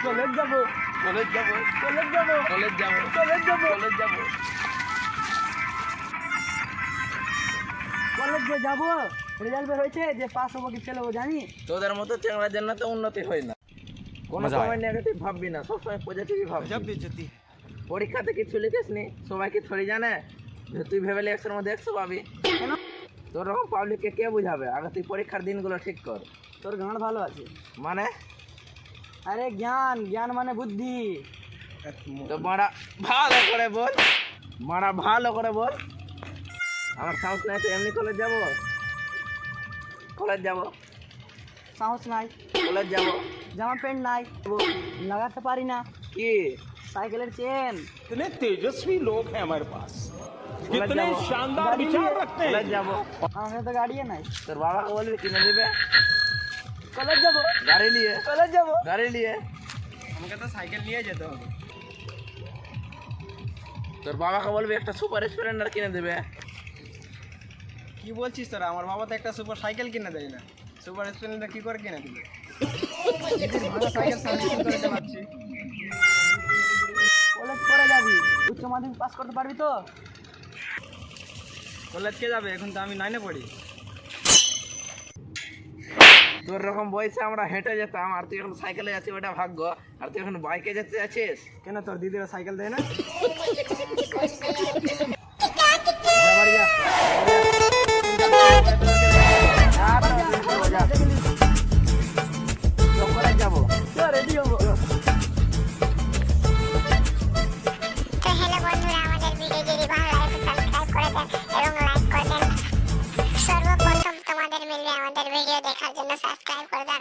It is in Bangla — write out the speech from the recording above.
কলেজ যাব কলেজ যাব কলেজ যাব কলেজ যাব কলেজ যাব কলেজ যাব কলেজ যে যাব রেজাল্ট বের হয়েছে যে পাস হবো কি ফেল হবো জানি। তোদের মতো চেংড়ার জন্য তো উন্নতি হয় না। কোনো সময় নেগেটিভ ভাববি না, সবসময় পজিটিভই ভাববি। পরীক্ষাতে কিছু লিখিস নি, সবাই কি থরি জানে যে তুই ভেবেলি 100 এর মধ্যে 100 পাবি? কেন? তোর রকম পাবলিককে কে বুঝাবে? আগে তুই পরীক্ষার দিনগুলো ঠিক কর। তোর গান ভালো আছে। মানে আরে জ্ঞান জ্ঞান মানে বুদ্ধি। তো মারা ভালো করে বল, মারা ভালো করে বল। আমার সাহস নাই তো এমনি কলেজ যাব, কলেজ যাব, সাহস নাই, কলেজ যাব। জামা প্যান্ট নাই, লাগাতে পারি না, কি সাইকেলের চেন। इतने तेजस्वी लोग हैं हमारे पास, कॉलेज कितने जाओ। शानदार विचार रखते हैं। কলেজ যাব। আমার কাছে তো গাড়িও নাই। তোর বাবাকে বলবি কিনে দিবে কলেজ যাব গাড়ি নিয়ে, কলেজ যাব। গাড়ি নিয়ে। আমাকে তো সাইকেল নিয়ে যেতে হবে। তোর বাবাকে বলবি একটা সুপার স্প্লেন্ডার কিনে দেবে। কি বলছিস তোরা? আমার বাবা তো একটা সুপার সাইকেল কিনে দেয় না, সুপার স্প্লেন্ডার কি করে কিনে দিবে? ভালো সাইকেল সার্ভিসিং করে চালাচ্ছি। কলেজ পড়ে যাবি, উচ্চ মাধ্যমিক পাস করতে পারবি তো? কলেজ কে যাবে? এখন তো আমি 9 পড়ি। তোর রকম বয়সে আমরা হেঁটে যেতাম, আর তুই এখন সাইকেলে যাচ্ছিস, ওটা ভাগ্য। আর তুই এখন বাইকে যেতে যাচ্ছিস। কেন তোর দিদিরা সাইকেল দেয় না? যা বাড়ি যা। কলেজ যাবো। রেডি হবো। তো হ্যালো বন্ধুরা, আমাদের ভিডিও যদি ভালো লাগে তো সাবস্ক্রাইব করে দেন এবং লাইক করে দেন। সর্বপ্রথম তোমাদের মিলবে আমাদের ভিডিও দেখার জন্য সাবস্ক্রাইব করে দেন।